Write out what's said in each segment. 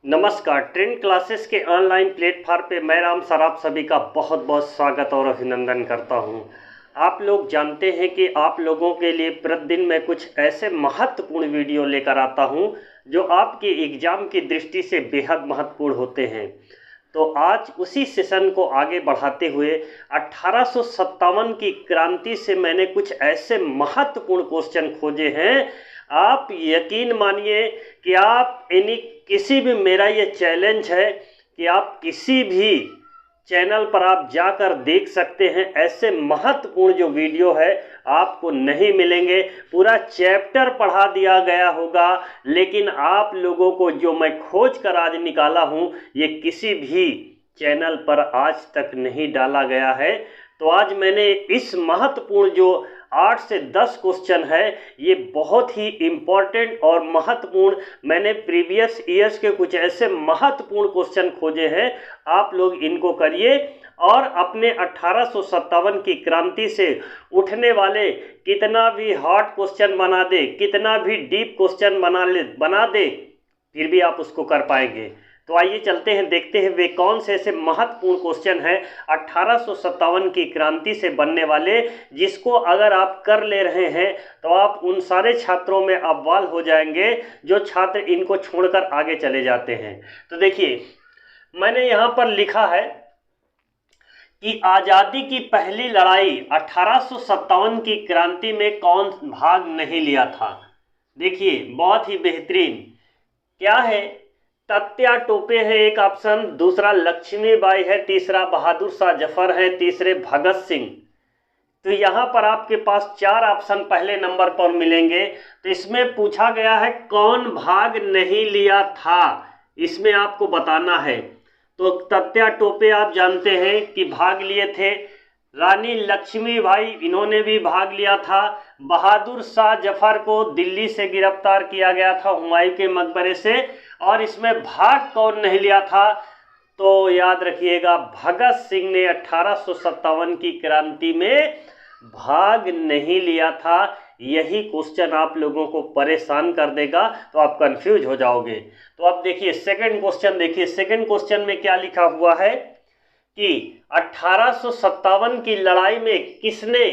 नमस्कार। Trend classes के online platform पे मैं राम सर आप सभी का बहुत बहुत स्वागत और अभिनंदन करता हूं। आप लोग जानते हैं कि आप लोगों के लिए प्रतिदिन मैं कुछ ऐसे महत्वपूर्ण वीडियो लेकर आता हूं जो आपके एग्ज़ाम की दृष्टि से बेहद महत्वपूर्ण होते हैं। तो आज उसी सेशन को आगे बढ़ाते हुए 1857 की क्रांति से मैंने कुछ ऐसे महत्वपूर्ण क्वेश्चन खोजे हैं। आप यकीन मानिए कि आप किसी भी, मेरा ये चैलेंज है कि आप किसी भी चैनल पर आप जाकर देख सकते हैं, ऐसे महत्वपूर्ण जो वीडियो है आपको नहीं मिलेंगे। पूरा चैप्टर पढ़ा दिया गया होगा, लेकिन आप लोगों को जो मैं खोज कर आज निकाला हूँ ये किसी भी चैनल पर आज तक नहीं डाला गया है। तो आज मैंने इस महत्वपूर्ण जो 8 से 10 क्वेश्चन है, ये बहुत ही इम्पॉर्टेंट और महत्वपूर्ण, मैंने प्रीवियस ईयर्स के कुछ ऐसे महत्वपूर्ण क्वेश्चन खोजे हैं। आप लोग इनको करिए और अपने 1857 की क्रांति से उठने वाले कितना भी हॉट क्वेश्चन बना दे, कितना भी डीप क्वेश्चन बना दे, फिर भी आप उसको कर पाएंगे। तो आइए चलते हैं, देखते हैं वे कौन से ऐसे महत्वपूर्ण क्वेश्चन हैं 1857 की क्रांति से बनने वाले, जिसको अगर आप कर ले रहे हैं तो आप उन सारे छात्रों में अव्वल हो जाएंगे जो छात्र इनको छोड़कर आगे चले जाते हैं। तो देखिए, मैंने यहाँ पर लिखा है कि आज़ादी की पहली लड़ाई 1857 की क्रांति में कौन भाग नहीं लिया था। देखिए, बहुत ही बेहतरीन क्या है, तात्या टोपे है एक ऑप्शन, दूसरा लक्ष्मीबाई है, तीसरा बहादुर शाह जफर है, तीसरे भगत सिंह। तो यहाँ पर आपके पास 4 ऑप्शन पहले नंबर पर मिलेंगे। तो इसमें पूछा गया है कौन भाग नहीं लिया था, इसमें आपको बताना है। तो तात्या टोपे आप जानते हैं कि भाग लिए थे, रानी लक्ष्मीबाई इन्होंने भी भाग लिया था, बहादुर शाह जफर को दिल्ली से गिरफ्तार किया गया था हुमायूं के मकबरे से, और इसमें भाग कौन नहीं लिया था, तो याद रखिएगा भगत सिंह ने 1857 की क्रांति में भाग नहीं लिया था। यही क्वेश्चन आप लोगों को परेशान कर देगा, तो आप कंफ्यूज हो जाओगे। तो अब देखिए सेकंड क्वेश्चन, देखिए सेकंड क्वेश्चन में क्या लिखा हुआ है कि 1857 की लड़ाई में किसने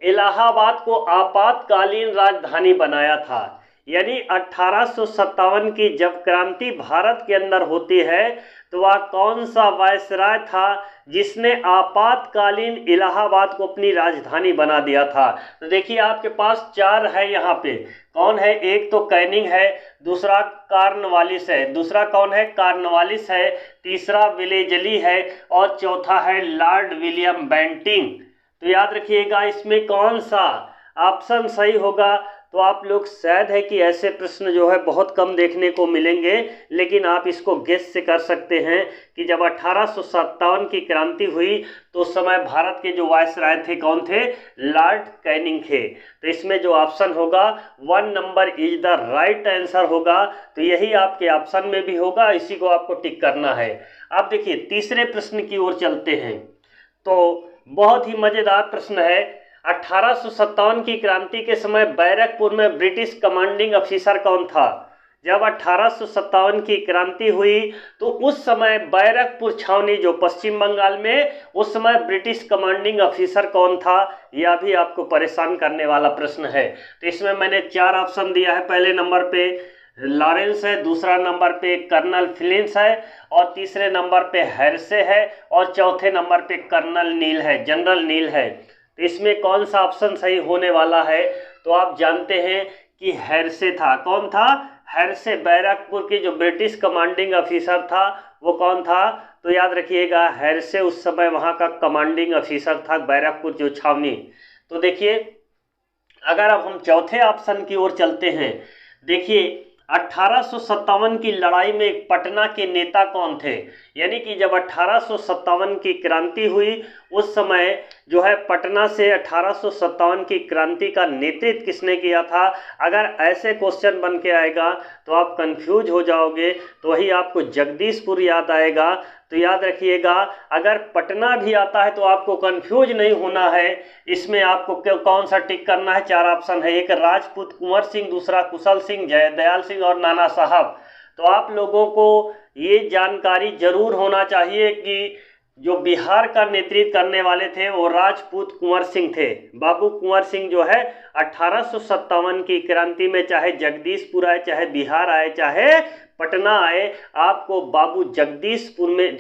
इलाहाबाद को आपातकालीन राजधानी बनाया था। यानी 1857 की जब क्रांति भारत के अंदर होती है तो वह कौन सा वायसराय था जिसने आपातकालीन इलाहाबाद को अपनी राजधानी बना दिया था। तो देखिए आपके पास 4 है यहाँ पे, कौन है, एक तो कैनिंग है, दूसरा कॉर्नवालिस है, दूसरा कौन है, कॉर्नवालिस है, तीसरा विलेजली है, और चौथा है लॉर्ड विलियम बेंटिंग। तो याद रखिएगा इसमें कौन सा ऑप्शन सही होगा। तो आप लोग शायद है कि ऐसे प्रश्न जो है बहुत कम देखने को मिलेंगे, लेकिन आप इसको गेस से कर सकते हैं कि जब 1857 की क्रांति हुई तो उस समय भारत के जो वायसराय थे कौन थे, लॉर्ड कैनिंग थे। तो इसमें जो ऑप्शन होगा 1 number is the right answer होगा। तो यही आपके ऑप्शन में भी होगा, इसी को आपको टिक करना है। अब देखिए तीसरे प्रश्न की ओर चलते हैं। तो बहुत ही मज़ेदार प्रश्न है, 1857 की क्रांति के समय बैरकपुर में ब्रिटिश कमांडिंग अफिसर कौन था। जब 1857 की क्रांति हुई तो उस समय बैरकपुर छावनी जो पश्चिम बंगाल में, उस समय ब्रिटिश कमांडिंग अफिसर कौन था, यह भी आपको परेशान करने वाला प्रश्न है। तो इसमें मैंने 4 ऑप्शन दिया है, पहले नंबर पे लॉरेंस है, दूसरा नंबर पे कर्नल फिलिप्स है, और तीसरे नंबर पे हेरसे है, और चौथे नंबर पे कर्नल नील है, जनरल नील है। तो इसमें कौन सा ऑप्शन सही होने वाला है, तो आप जानते हैं कि हेरसे था। कौन था, हेरसे, बैरकपुर के जो ब्रिटिश कमांडिंग अफिसर था वो कौन था, तो याद रखिएगा हेरसे उस समय वहाँ का कमांडिंग अफिसर था, बैरकपुर जो छावनी। तो देखिए अगर अब हम चौथे ऑप्शन की ओर चलते हैं, देखिए 1857 की लड़ाई में पटना के नेता कौन थे। यानी कि जब 1857 की क्रांति हुई उस समय जो है पटना से 1857 की क्रांति का नेतृत्व किसने किया था। अगर ऐसे क्वेश्चन बन के आएगा तो आप कंफ्यूज हो जाओगे, तो वही आपको जगदीशपुर याद आएगा। तो याद रखिएगा अगर पटना भी आता है तो आपको कंफ्यूज नहीं होना है। इसमें आपको कौन सा टिक करना है, 4 ऑप्शन है, एक राजपूत कुंवर सिंह, दूसरा कुशल सिंह, जयदयाल सिंह और नाना साहब। तो आप लोगों को ये जानकारी जरूर होना चाहिए कि जो बिहार का नेतृत्व करने वाले थे वो राजपूत कुंवर सिंह थे। बाबू कुंवर सिंह जो है 1857 की क्रांति में चाहे जगदीशपुर आए, चाहे बिहार आए, चाहे पटना आए, आपको बाबू जगदीशपुर में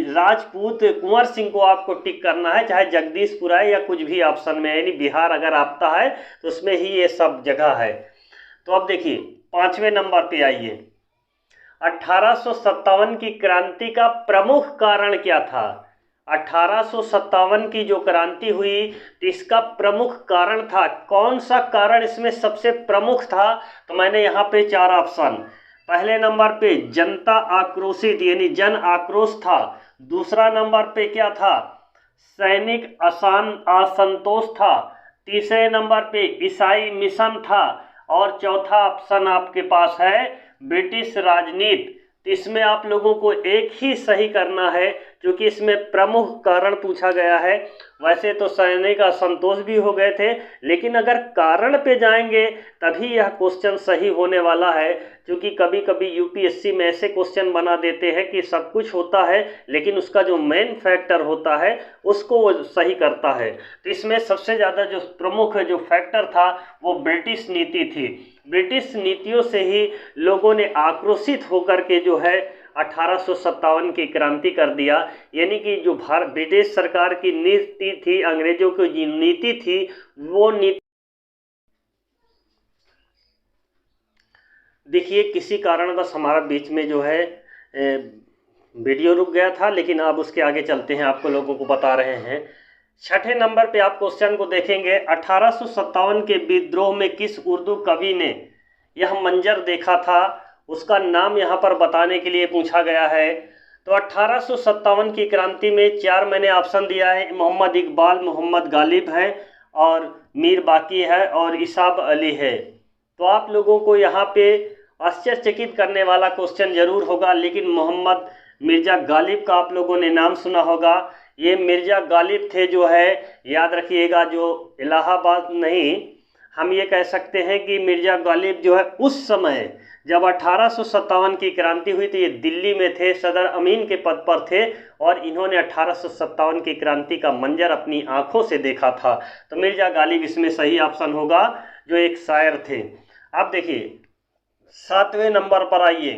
राजपूत कुंवर सिंह को आपको टिक करना है, चाहे जगदीशपुर आए या कुछ भी ऑप्शन में, यानी बिहार अगर आपका है तो उसमें ही ये सब जगह है। तो अब देखिए 5वें नंबर पे आइए, 1857 की क्रांति का प्रमुख कारण क्या था। 1857 की जो क्रांति हुई तो इसका प्रमुख कारण था, कौन सा कारण इसमें सबसे प्रमुख था, तो मैंने यहाँ पे 4 ऑप्शन। पहले नंबर पे जनता आक्रोशित यानी जन आक्रोश था। दूसरा नंबर पे क्या था, सैनिक असंतोष था। तीसरे नंबर पे ईसाई मिशन था। और चौथा ऑप्शन आपके पास है ब्रिटिश राजनीति। इसमें आप लोगों को एक ही सही करना है क्योंकि इसमें प्रमुख कारण पूछा गया है। वैसे तो सैनिक असंतोष भी हो गए थे, लेकिन अगर कारण पे जाएंगे तभी यह क्वेश्चन सही होने वाला है, क्योंकि कभी कभी यूपीएससी में ऐसे क्वेश्चन बना देते हैं कि सब कुछ होता है लेकिन उसका जो मेन फैक्टर होता है उसको वो सही करता है। तो इसमें सबसे ज़्यादा जो प्रमुख जो फैक्टर था वो ब्रिटिश नीति थी। ब्रिटिश नीतियों से ही लोगों ने आक्रोशित होकर के जो है 1857 की क्रांति कर दिया। यानी कि जो ब्रिटिश सरकार की नीति थी, अंग्रेजों की जो नीति थी, वो नीति देखिए किसी कारणवश हमारा बीच में जो है वीडियो रुक गया था, लेकिन अब उसके आगे चलते हैं, आपको लोगों को बता रहे हैं। 6ठे नंबर पे आप क्वेश्चन को देखेंगे, 1857 के विद्रोह में किस उर्दू कवि ने यह मंजर देखा था, उसका नाम यहाँ पर बताने के लिए पूछा गया है। तो 1857 की क्रांति में 4 मैंने ऑप्शन दिया है, मोहम्मद इकबाल, मोहम्मद गालिब हैं और मीर बाकी है और इसाब अली है। तो आप लोगों को यहाँ पे आश्चर्यचकित करने वाला क्वेश्चन जरूर होगा, लेकिन मोहम्मद मिर्ज़ा गालिब का आप लोगों ने नाम सुना होगा। ये मिर्ज़ा गालिब थे जो है, याद रखिएगा, जो इलाहाबाद नहीं, हम ये कह सकते हैं कि मिर्ज़ा गालिब जो है उस समय जब 1857 की क्रांति हुई तो ये दिल्ली में थे, सदर अमीन के पद पर थे और इन्होंने 1857 की क्रांति का मंजर अपनी आंखों से देखा था। तो मिर्ज़ा गालिब इसमें सही ऑप्शन होगा, जो एक शायर थे। अब देखिए 7वें नंबर पर आइए,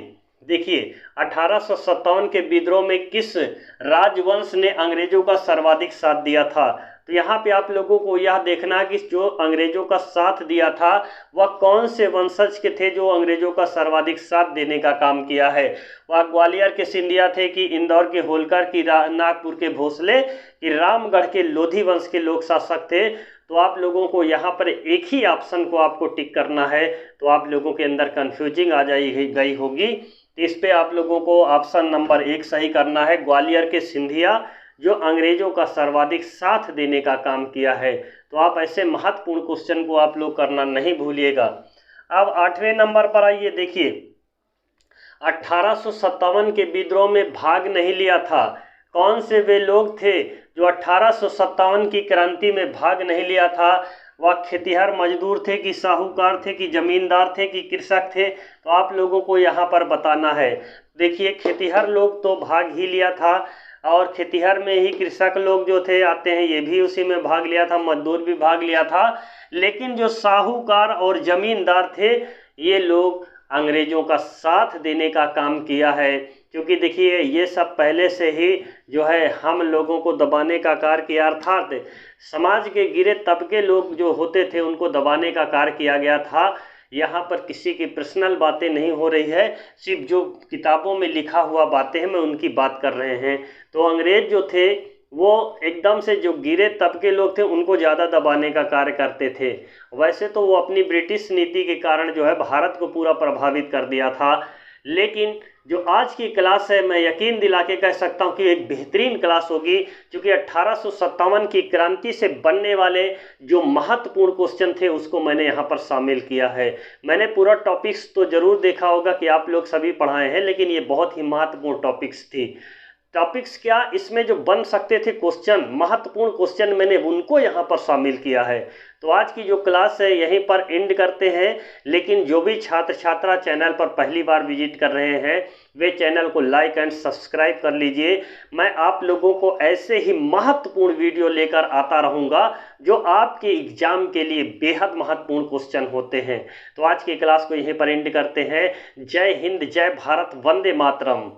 देखिए 1857 के विद्रोह में किस राजवंश ने अंग्रेजों का सर्वाधिक साथ दिया था। तो यहाँ पे आप लोगों को यह देखना कि जो अंग्रेजों का साथ दिया था वह कौन से वंशज के थे जो अंग्रेजों का सर्वाधिक साथ देने का काम किया है। वह ग्वालियर के सिंधिया थे कि इंदौर के होलकर की नागपुर के भोसले कि रामगढ़ के लोधी वंश के लोक शासक थे। तो आप लोगों को यहाँ पर एक ही ऑप्शन को आपको टिक करना है, तो आप लोगों के अंदर कन्फ्यूजिंग आ गई होगी। तो इस पे आप लोगों को ऑप्शन नंबर 1 सही करना है, ग्वालियर के सिंधिया जो अंग्रेजों का सर्वाधिक साथ देने का काम किया है। तो आप ऐसे महत्वपूर्ण क्वेश्चन को आप लोग करना नहीं भूलिएगा। अब 8वें नंबर पर आइए, देखिए 1857 के विद्रोह में भाग नहीं लिया था, कौन से वे लोग थे जो 1857 की क्रांति में भाग नहीं लिया था। वह खेतिहर मजदूर थे कि साहूकार थे कि जमींदार थे कि कृषक थे। तो आप लोगों को यहाँ पर बताना है। देखिए खेतिहर लोग तो भाग ही लिया था और खेतिहर में ही कृषक लोग जो थे आते हैं, ये भी उसी में भाग लिया था, मजदूर भी भाग लिया था। लेकिन जो साहूकार और जमींदार थे ये लोग अंग्रेजों का साथ देने का काम किया है, क्योंकि देखिए ये सब पहले से ही जो है हम लोगों को दबाने का कार्य किया, अर्थात समाज के गिरे तबके लोग जो होते थे उनको दबाने का कार्य किया गया था। यहाँ पर किसी की पर्सनल बातें नहीं हो रही है, सिर्फ जो किताबों में लिखा हुआ बातें हैं मैं उनकी बात कर रहे हैं। तो अंग्रेज जो थे वो एकदम से जो गिरे तबके लोग थे उनको ज़्यादा दबाने का कार्य करते थे। वैसे तो वो अपनी ब्रिटिश नीति के कारण जो है भारत को पूरा प्रभावित कर दिया था, लेकिन जो आज की क्लास है मैं यकीन दिला के कह सकता हूँ कि एक बेहतरीन क्लास होगी, क्योंकि 1857 की क्रांति से बनने वाले जो महत्वपूर्ण क्वेश्चन थे उसको मैंने यहाँ पर शामिल किया है। मैंने पूरा टॉपिक्स तो ज़रूर देखा होगा कि आप लोग सभी पढ़ाए हैं, लेकिन ये बहुत ही महत्वपूर्ण टॉपिक्स थी। टॉपिक्स क्या इसमें जो बन सकते थे क्वेश्चन, महत्वपूर्ण क्वेश्चन, मैंने उनको यहाँ पर शामिल किया है। तो आज की जो क्लास है यहीं पर एंड करते हैं। लेकिन जो भी छात्र छात्रा चैनल पर पहली बार विजिट कर रहे हैं वे चैनल को लाइक एंड सब्सक्राइब कर लीजिए। मैं आप लोगों को ऐसे ही महत्वपूर्ण वीडियो लेकर आता रहूँगा जो आपके एग्जाम के लिए बेहद महत्वपूर्ण क्वेश्चन होते हैं। तो आज की क्लास को यहीं पर एंड करते हैं। जय हिंद, जय भारत, वंदे मातरम।